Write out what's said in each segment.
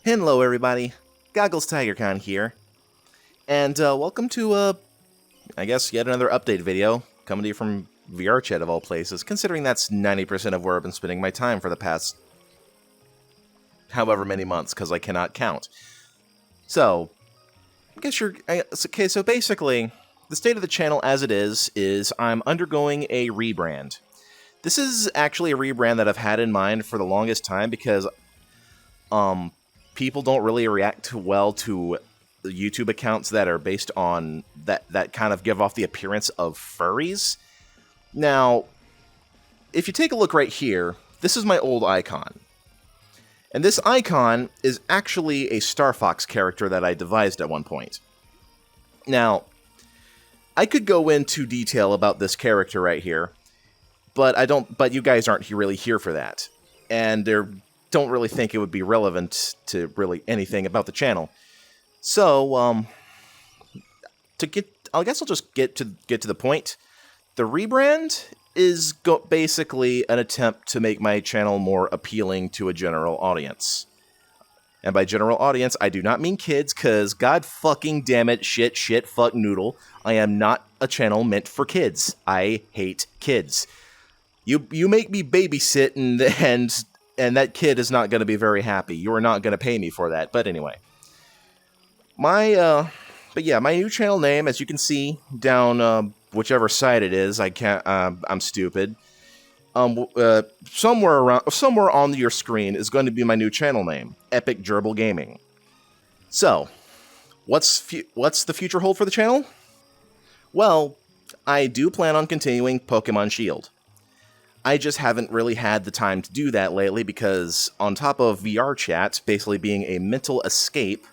Hello everybody, Goggles TigerCon here, and welcome to, I guess, yet another update video, coming to you from VR Chat of all places, considering that's 90% of where I've been spending my time for the past however many months, because I cannot count. So, okay, so basically, the state of the channel as it is I'm undergoing a rebrand. This is actually a rebrand that I've had in mind for the longest time, because, people don't really react well to YouTube accounts that are based on that kind of give off the appearance of furries. Now, if you take a look right here, this is my old icon. And this icon is actually a Star Fox character that I devised at one point. Now, I could go into detail about this character right here, but you guys aren't really here for that. And don't really think it would be relevant to really anything about the channel. So, I guess I'll just get to the point. The rebrand is basically an attempt to make my channel more appealing to a general audience. And by general audience, I do not mean kids, because god fucking damn it, shit, fuck noodle, I am not a channel meant for kids. I hate kids. You make me babysit and that kid is not going to be very happy. You are not going to pay me for that. But anyway. My new channel name, as you can see down whichever side it is, I'm stupid. Somewhere on your screen is going to be my new channel name, Epic Gerbil Gaming. So, what's the future hold for the channel? Well, I do plan on continuing Pokemon Shield. I just haven't really had the time to do that lately because, on top of VR chat basically being a mental escape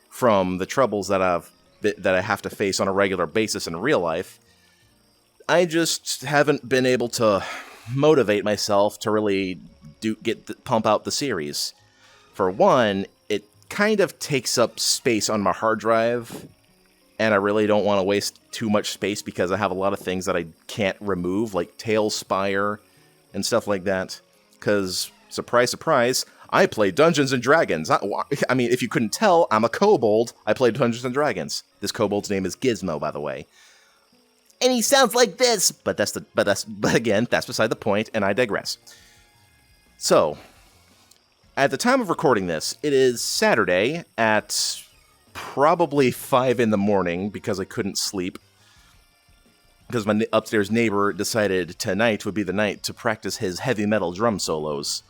from the troubles that I have to face on a regular basis in real life, I just haven't been able to motivate myself to really pump out the series. For one, it kind of takes up space on my hard drive, and I really don't want to waste too much space because I have a lot of things that I can't remove, like Tailspire and stuff like that, because, surprise, surprise, I play Dungeons & Dragons. I mean, if you couldn't tell, I'm a kobold. I play Dungeons & Dragons. This kobold's name is Gizmo, by the way. And he sounds like this! But again, that's beside the point, and I digress. So, at the time of recording this, it is Saturday at probably 5 in the morning, because I couldn't sleep. Because my upstairs neighbor decided tonight would be the night to practice his heavy metal drum solos.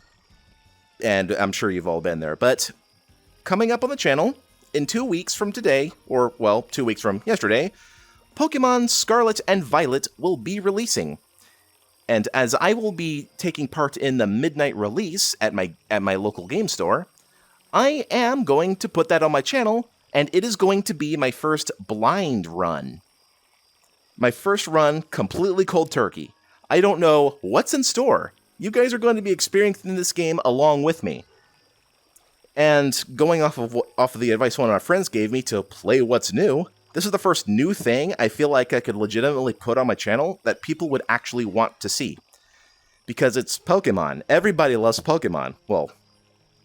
And I'm sure you've all been there. But coming up on the channel, in 2 weeks from today, or, well, 2 weeks from yesterday, Pokemon Scarlet and Violet will be releasing. And as I will be taking part in the midnight release at my local game store, I am going to put that on my channel, and it is going to be my first blind run. My first run, completely cold turkey. I don't know what's in store. You guys are going to be experiencing this game along with me. And going off of the advice one of my friends gave me to play what's new, this is the first new thing I feel like I could legitimately put on my channel that people would actually want to see. Because it's Pokemon. Everybody loves Pokemon. Well,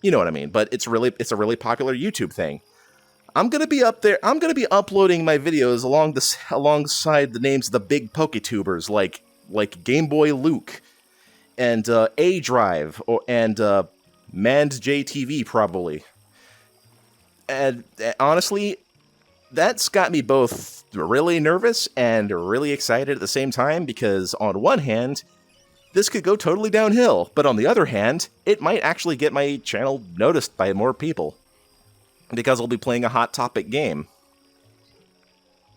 you know what I mean, but it's a really popular YouTube thing. I'm gonna be up there. I'm gonna be uploading my videos alongside the names of the big Poketubers like Game Boy Luke and A Drive and Mand JTV probably. And honestly, that's got me both really nervous and really excited at the same time, because on one hand, this could go totally downhill, but on the other hand, it might actually get my channel noticed by more people. Because I'll be playing a Hot Topic game.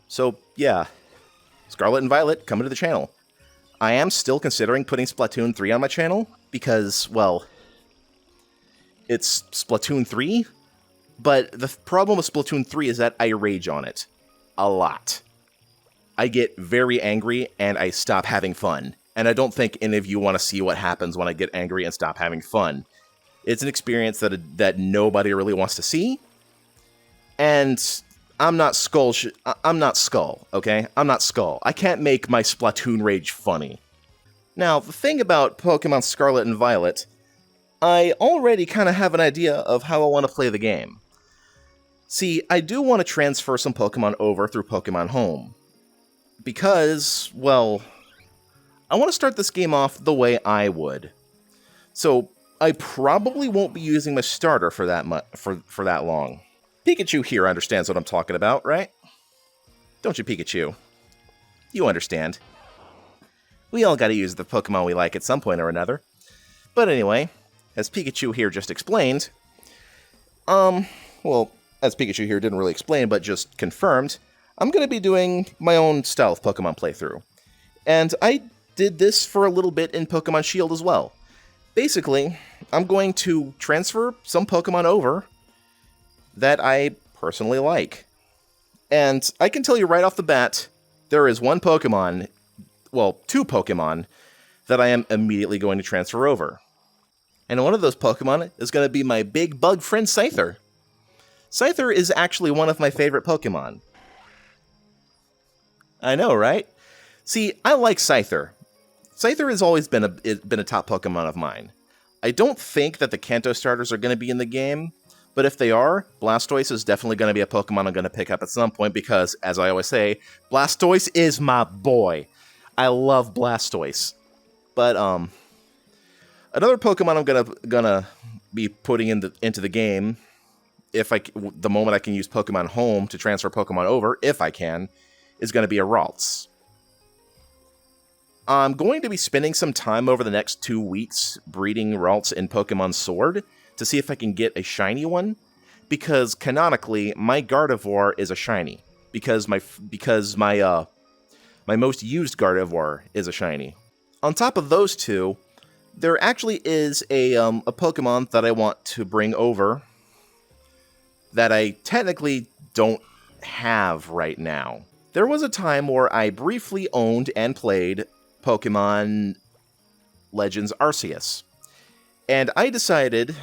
So, yeah. Scarlet and Violet coming to the channel. I am still considering putting Splatoon 3 on my channel, because, well, it's Splatoon 3, but the problem with Splatoon 3 is that I rage on it. A lot. I get very angry, and I stop having fun. And I don't think any of you want to see what happens when I get angry and stop having fun. It's an experience that nobody really wants to see. And I'm not Skull, okay? I'm not Skull. I can't make my Splatoon rage funny. Now, the thing about Pokemon Scarlet and Violet I already kind of have an idea of how I want to play the game. See, I do want to transfer some Pokemon over through Pokemon Home. Because, well, I want to start this game off the way I would. So, I probably won't be using my starter for that long. Pikachu here understands what I'm talking about, right? Don't you, Pikachu? You understand. We all gotta use the Pokemon we like at some point or another. But anyway, as Pikachu here just explained, well, as Pikachu here didn't really explain, but just confirmed, I'm gonna be doing my own style of Pokemon playthrough. And I did this for a little bit in Pokemon Shield as well. Basically, I'm going to transfer some Pokemon over that I personally like. And I can tell you right off the bat, there is one Pokemon, well, two Pokemon, that I am immediately going to transfer over. And one of those Pokemon is going to be my big bug friend Scyther. Scyther is actually one of my favorite Pokemon. I know, right? See, I like Scyther. Scyther has always been a top Pokemon of mine. I don't think that the Kanto starters are going to be in the game, but if they are, Blastoise is definitely going to be a Pokemon I'm going to pick up at some point because, as I always say, Blastoise is my boy. I love Blastoise. But another Pokemon I'm gonna be putting into the game, the moment I can use Pokemon Home to transfer Pokemon over, if I can, is going to be a Ralts. I'm going to be spending some time over the next 2 weeks breeding Ralts in Pokemon Sword to see if I can get a shiny one, because canonically my Gardevoir is a shiny, because my most used Gardevoir is a shiny. On top of those two, there actually is a Pokemon that I want to bring over that I technically don't have right now. There was a time where I briefly owned and played Pokemon Legends Arceus. And I decided,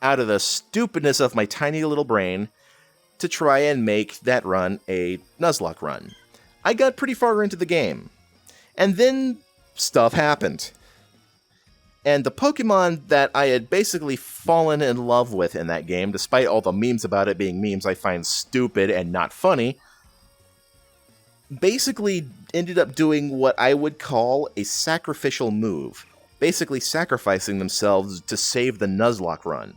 out of the stupidness of my tiny little brain, to try and make that run a Nuzlocke run. I got pretty far into the game. And then stuff happened. And the Pokemon that I had basically fallen in love with in that game, despite all the memes about it being memes I find stupid and not funny, basically ended up doing what I would call a sacrificial move. Basically sacrificing themselves to save the Nuzlocke run.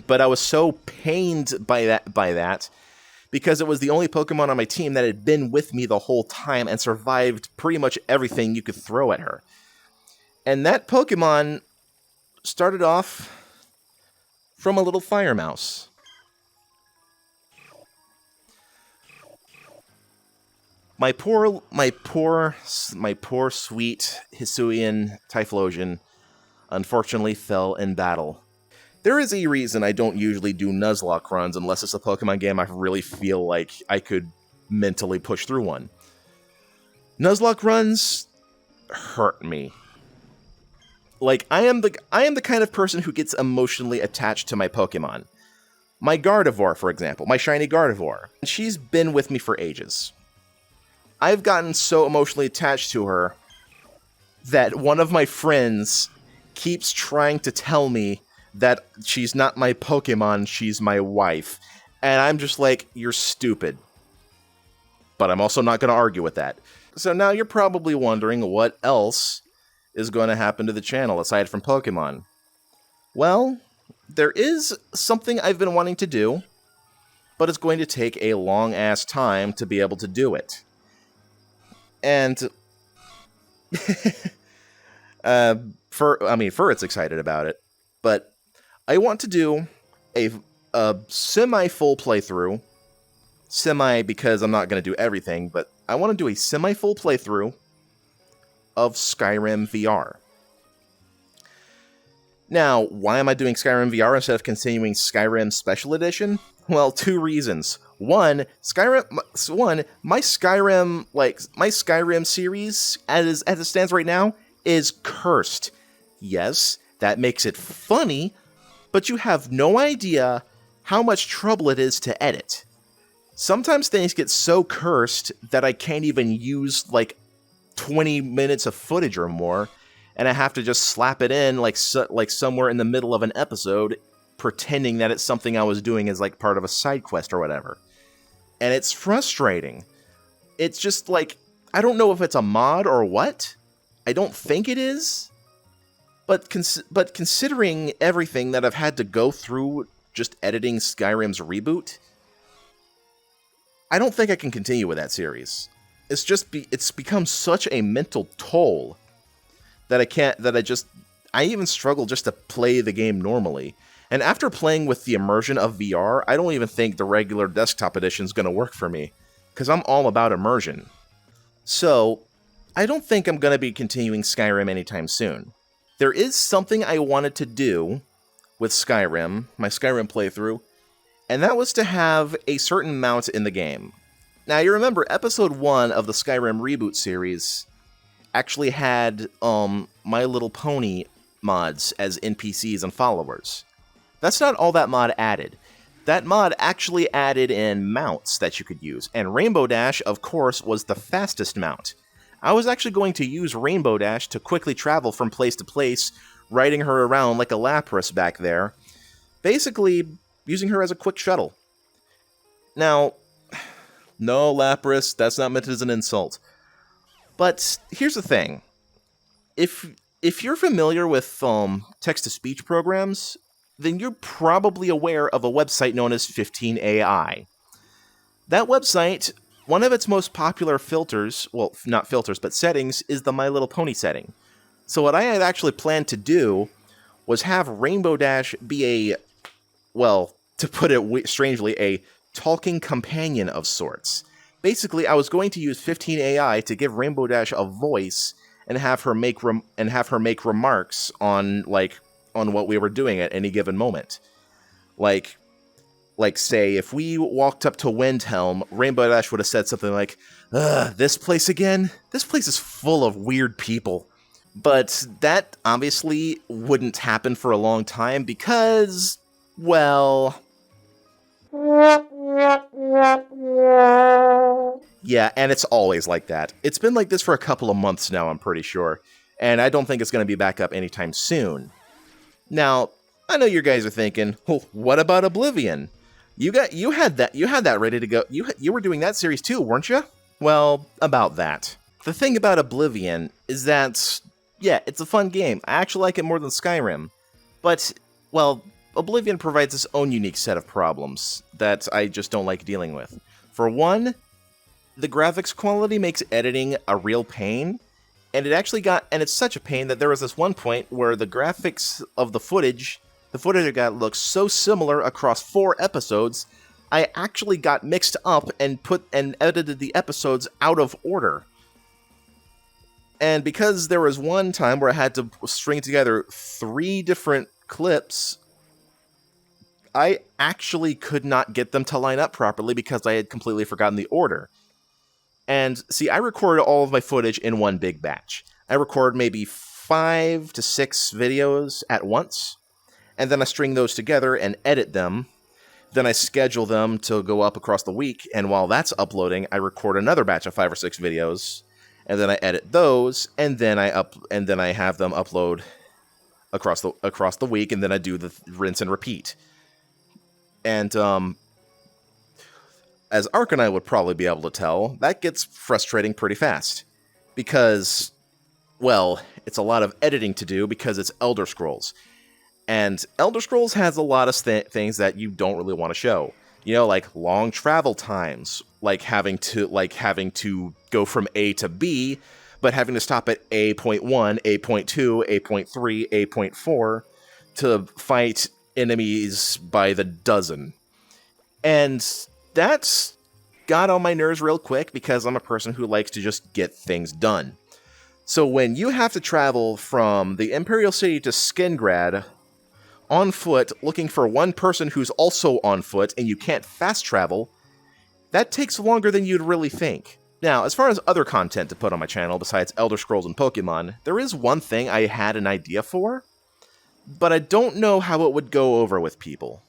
But I was so pained by that because it was the only Pokemon on my team that had been with me the whole time and survived pretty much everything you could throw at her. And that Pokemon started off from a little fire mouse. My poor sweet Hisuian Typhlosion unfortunately fell in battle. There is a reason I don't usually do Nuzlocke runs unless it's a Pokemon game I really feel like I could mentally push through one. Nuzlocke runs hurt me. Like, I am the kind of person who gets emotionally attached to my Pokemon. My Gardevoir, for example, my shiny Gardevoir. She's been with me for ages. I've gotten so emotionally attached to her that one of my friends keeps trying to tell me that she's not my Pokemon, she's my wife. And I'm just like, you're stupid. But I'm also not going to argue with that. So now you're probably wondering what else is going to happen to the channel aside from Pokemon. Well, there is something I've been wanting to do, but it's going to take a long-ass time to be able to do it. And Furret's excited about it, but I want to do a semi-full playthrough. Semi because I'm not going to do everything, but I want to do a semi-full playthrough of Skyrim VR. Now, why am I doing Skyrim VR instead of continuing Skyrim Special Edition? Well, two reasons. One, my Skyrim series, as it stands right now, is cursed. Yes, that makes it funny, but you have no idea how much trouble it is to edit. Sometimes things get so cursed that I can't even use, 20 minutes of footage or more, and I have to just slap it in like somewhere in the middle of an episode, pretending that it's something I was doing as like part of a side quest or whatever. And it's frustrating. It's just like, I don't know if it's a mod or what. I don't think it is. But considering everything that I've had to go through just editing Skyrim's reboot, I don't think I can continue with that series. It's become such a mental toll that I even struggle just to play the game normally. And after playing with the immersion of VR, I don't even think the regular desktop edition is going to work for me, because I'm all about immersion. So, I don't think I'm going to be continuing Skyrim anytime soon. There is something I wanted to do with Skyrim, my Skyrim playthrough, and that was to have a certain mount in the game. Now, you remember, Episode 1 of the Skyrim reboot series actually had My Little Pony mods as NPCs and followers. That's not all that mod added. That mod actually added in mounts that you could use, and Rainbow Dash, of course, was the fastest mount. I was actually going to use Rainbow Dash to quickly travel from place to place, riding her around like a Lapras back there, basically using her as a quick shuttle. Now, no, Lapras, that's not meant as an insult. But here's the thing. If you're familiar with text-to-speech programs, then you're probably aware of a website known as 15AI. That website, one of its most popular filters, well, not filters, but settings, is the My Little Pony setting. So what I had actually planned to do was have Rainbow Dash be a, well, to put it strangely, a talking companion of sorts. Basically, I was going to use 15AI to give Rainbow Dash a voice and have her make remarks on what we were doing at any given moment. Like say, if we walked up to Windhelm, Rainbow Dash would have said something like, this place again? This place is full of weird people. But that obviously wouldn't happen for a long time because, well... yeah, and it's always like that. It's been like this for a couple of months now, I'm pretty sure. And I don't think it's going to be back up anytime soon. Now, I know you guys are thinking, well, what about Oblivion? You had that ready to go. You were doing that series too, weren't you? Well, about that. The thing about Oblivion is that, yeah, it's a fun game. I actually like it more than Skyrim. But, well, Oblivion provides its own unique set of problems that I just don't like dealing with. For one, the graphics quality makes editing a real pain, and it's such a pain that there was this one point where the graphics of the footage I got looked so similar across 4 episodes, I actually got mixed up and edited the episodes out of order. And because there was one time where I had to string together 3 different clips, I actually could not get them to line up properly because I had completely forgotten the order. And see, I recorded all of my footage in one big batch. I record maybe 5 to 6 videos at once, and then I string those together and edit them. Then I schedule them to go up across the week, and while that's uploading, I record another batch of 5 or 6 videos, and then I edit those, and then I have them upload across the week, and then I do the rinse and repeat. And as Ark and I would probably be able to tell, that gets frustrating pretty fast. Because, well, it's a lot of editing to do because it's Elder Scrolls. And Elder Scrolls has a lot of things that you don't really want to show. You know, like long travel times, like having to go from A to B, but having to stop at A.1, A.2, A.3, A.4 to fight enemies by the dozen. And that's got on my nerves real quick because I'm a person who likes to just get things done. So when you have to travel from the Imperial City to Skingrad on foot, looking for one person who's also on foot, and you can't fast travel, that takes longer than you'd really think. Now, as far as other content to put on my channel besides Elder Scrolls and Pokemon, there is one thing I had an idea for, but I don't know how it would go over with people.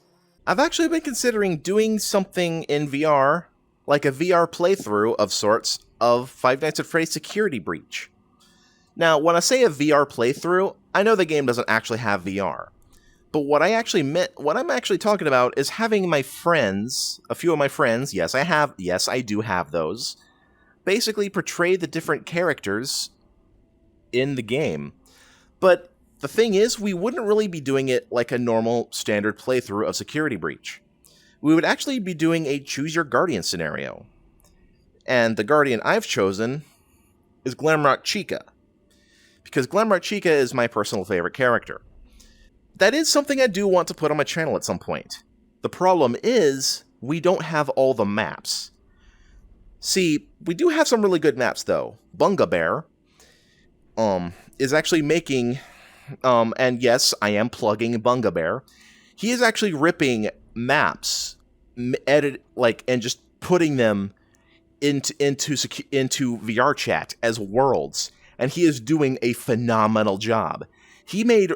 I've actually been considering doing something in VR, like a VR playthrough of sorts, of Five Nights at Freddy's Security Breach. Now, when I say a VR playthrough, I know the game doesn't actually have VR. But what I'm actually talking about is having my friends, a few of my friends, yes, I do have those, basically portray the different characters in the game. But the thing is, we wouldn't really be doing it like a normal standard playthrough of Security Breach. We would actually be doing a Choose Your Guardian scenario. And the Guardian I've chosen is Glamrock Chica, because Glamrock Chica is my personal favorite character. That is something I do want to put on my channel at some point. The problem is, we don't have all the maps. See, we do have some really good maps though. Bunga Bear is actually making, and yes, I am plugging Bunga Bear. He is actually ripping maps, and just putting them into VR chat as worlds, and he is doing a phenomenal job. He made,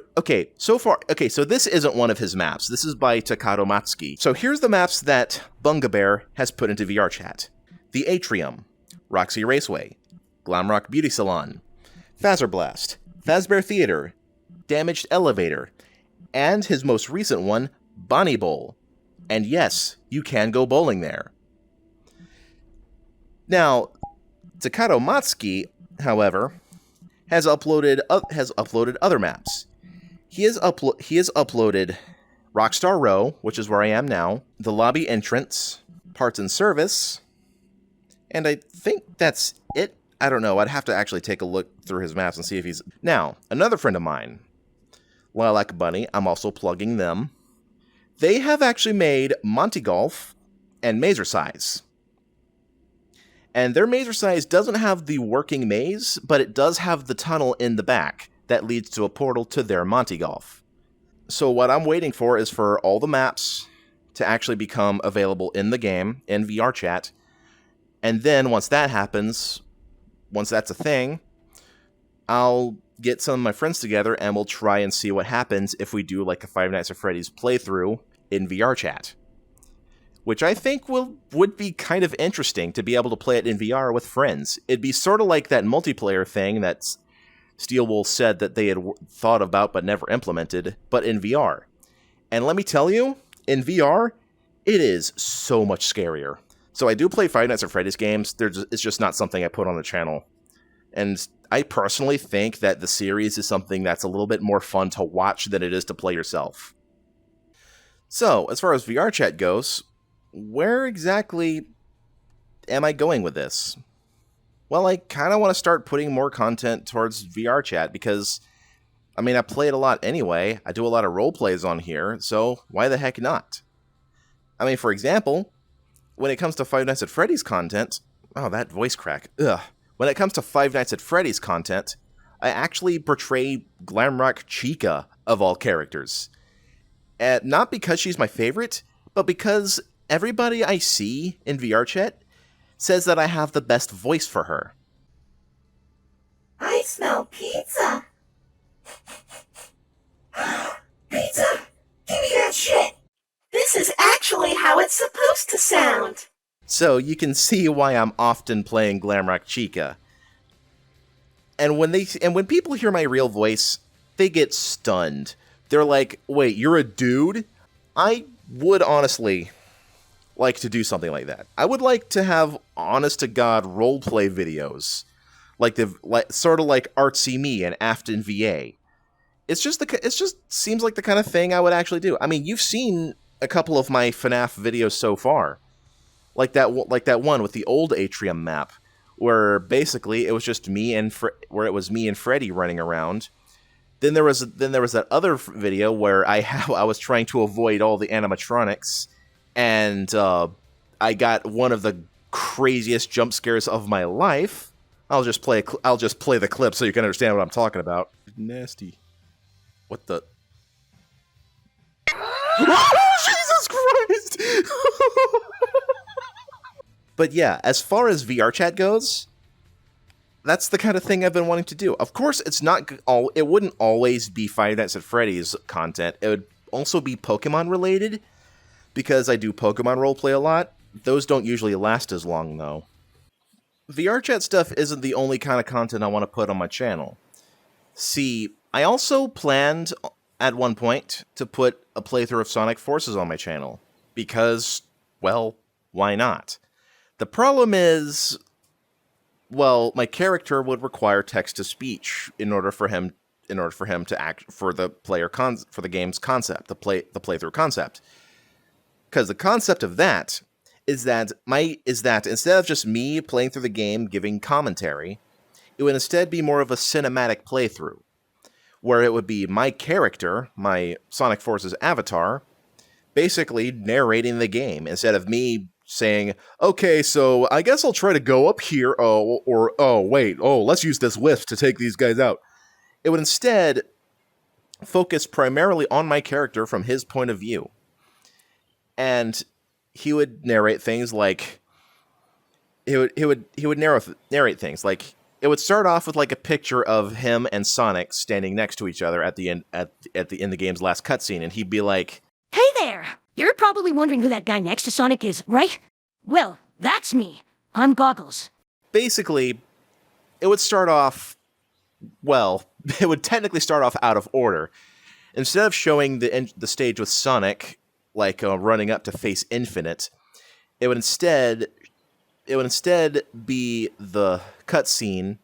so this isn't one of his maps. This is by Takato Matsuki. So here's the maps that Bunga Bear has put into VR chat. The Atrium, Roxy Raceway, Glamrock Beauty Salon, Fazzer Blast, Fazbear Theater, Damaged Elevator, and his most recent one, Bonnie Bowl. And yes, you can go bowling there. Now, Takato Matsuki, however, has uploaded other maps. He has uploaded Rockstar Row, which is where I am now, the lobby entrance, parts and service, and I think that's it. I don't know. I'd have to actually take a look through his maps and see if he's... Now, another friend of mine, Lilac Bunny, I'm also plugging them. They have actually made Monty Golf and Mazer Size. And their Mazer Size doesn't have the working maze, but it does have the tunnel in the back that leads to a portal to their Monty Golf. So what I'm waiting for is for all the maps to actually become available in the game, in VR chat. And then once that happens, once that's a thing, I'll get some of my friends together and we'll try and see what happens if we do like a Five Nights at Freddy's playthrough in VR chat. Which I think would be kind of interesting to be able to play it in VR with friends. It'd be sort of like that multiplayer thing that Steelwool said that they had thought about but never implemented, but in VR. And let me tell you, in VR, it is so much scarier. So I do play Five Nights at Freddy's games. It's just not something I put on the channel. And I personally think that the series is something that's a little bit more fun to watch than it is to play yourself. So, as far as VR chat goes, where exactly am I going with this? Well, I kind of want to start putting more content towards VR chat because, I mean, I play it a lot anyway. I do a lot of role plays on here, so why the heck not? I mean, for example, when it comes to Five Nights at Freddy's content... Oh, that voice crack. Ugh. When it comes to Five Nights at Freddy's content, I actually portray Glamrock Chica of all characters. And not because she's my favorite, but because everybody I see in VR chat says that I have the best voice for her. I smell pizza. Pizza? Give me that shit. This is actually how it's supposed to sound. So you can see why I'm often playing Glamrock Chica. And when people hear my real voice, they get stunned. They're like, "Wait, you're a dude?" I would honestly like to do something like that. I would like to have honest-to-God roleplay videos, sort of like Artsy Me and Afton VA. It just seems like the kind of thing I would actually do. I mean, you've seen a couple of my FNAF videos so far, like that one with the old Atrium map, where basically it was just me and Freddy running around. Then there was that other video where I was trying to avoid all the animatronics, and I got one of the craziest jump scares of my life. I'll just play the clip so you can understand what I'm talking about. Nasty. What the? Jesus Christ! But yeah, as far as VR chat goes, that's the kind of thing I've been wanting to do. Of course, it wouldn't always be Five Nights at Freddy's content. It would also be Pokemon related, because I do Pokemon roleplay a lot. Those don't usually last as long, though. VR chat stuff isn't the only kind of content I want to put on my channel. See, I also planned at one point to put a playthrough of Sonic Forces on my channel, because, well, why not? The problem is, well, my character would require text-to-speech in order for him to act for the for the game's concept, the playthrough concept. Because the concept of that is that instead of just me playing through the game giving commentary, it would instead be more of a cinematic playthrough, where it would be my character, my Sonic Forces avatar, basically narrating the game instead of me saying, okay, so I guess I'll try to go up here, let's use this wisp to take these guys out. It would instead focus primarily on my character from his point of view. And he would narrate things like he would narrate things like it would start off with like a picture of him and Sonic standing next to each other at the end in the game's last cutscene, and he'd be like, "Hey there! You're probably wondering who that guy next to Sonic is, right? Well, that's me. I'm Goggles." Basically, it would start off, well, it would technically start off out of order. Instead of showing the stage with Sonic like running up to face Infinite, it would instead be the cutscene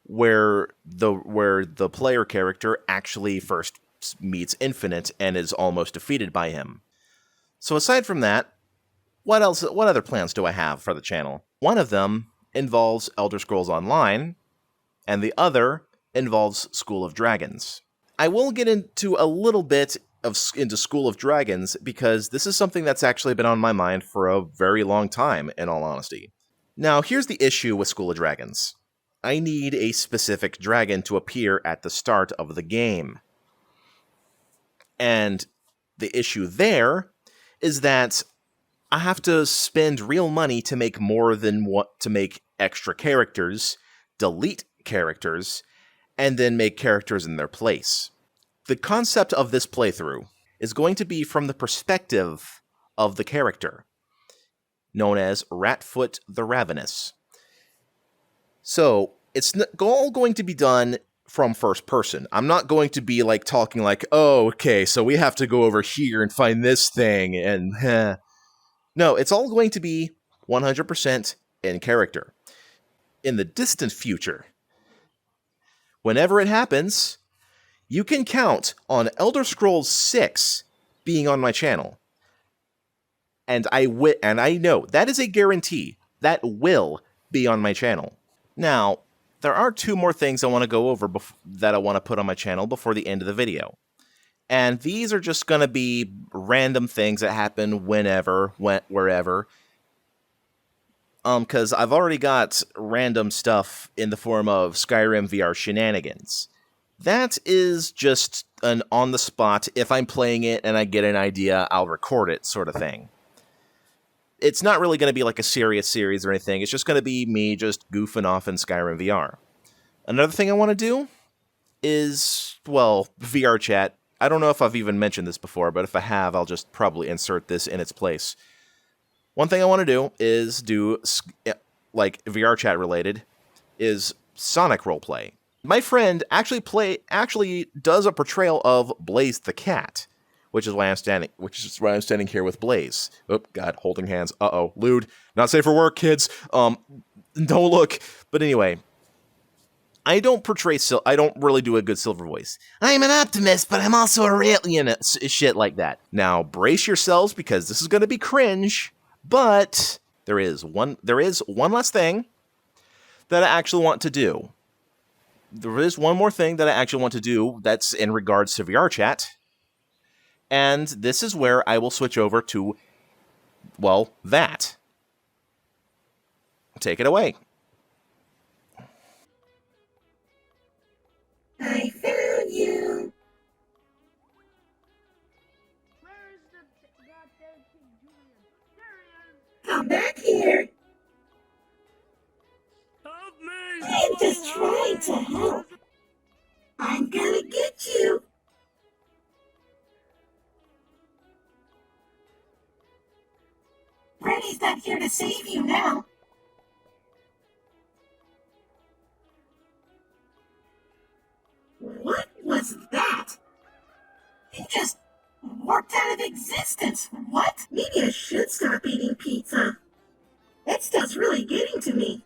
where the player character actually first meets Infinite and is almost defeated by him. So aside from that, what other plans do I have for the channel? One of them involves Elder Scrolls Online, and the other involves School of Dragons. I will get into a little bit into School of Dragons because this is something that's actually been on my mind for a very long time, in all honesty. Now, here's the issue with School of Dragons. I need a specific dragon to appear at the start of the game. And the issue there is that I have to spend real money to make to make extra characters, delete characters, and then make characters in their place. The concept of this playthrough is going to be from the perspective of the character, known as Ratfoot the Ravenous. So, it's all going to be done from first person. I'm not going to be like talking like, oh, okay, so we have to go over here and find this thing, and No, it's all going to be 100% in character. In the distant future, whenever it happens, you can count on Elder Scrolls 6 being on my channel. And I know that is a guarantee that will be on my channel. Now, there are two more things I want to go over that I want to put on my channel before the end of the video. And these are just going to be random things that happen wherever. Because I've already got random stuff in the form of Skyrim VR shenanigans. That is just an on-the-spot, if I'm playing it and I get an idea, I'll record it sort of thing. It's not really going to be like a serious series or anything. It's just going to be me just goofing off in Skyrim VR. Another thing I want to do is, well, VR chat. I don't know if I've even mentioned this before, but if I have, I'll just probably insert this in its place. One thing I want to do is like VR chat related, is Sonic roleplay. My friend actually does a portrayal of Blaze the cat, which is why I'm standing here with Blaze. Oh God, holding hands. Uh-oh, lewd. Not safe for work, kids. Don't look. But anyway, I don't really do a good Silver voice. I'm an optimist, but I'm also a reality, shit like that. Now, brace yourselves because this is going to be cringe, but there is one last thing that I actually want to do. There is one more thing that I actually want to do that's in regards to VR chat. And this is where I will switch over to, well, that. Take it away. I found you. Where's the goddamn King Julian? There he is! Come back here. Help me! I'm just trying to help. I'm gonna get you. Freddy's not here to save you now. existence. What? Maybe I should stop eating pizza. That stuff's really getting to me.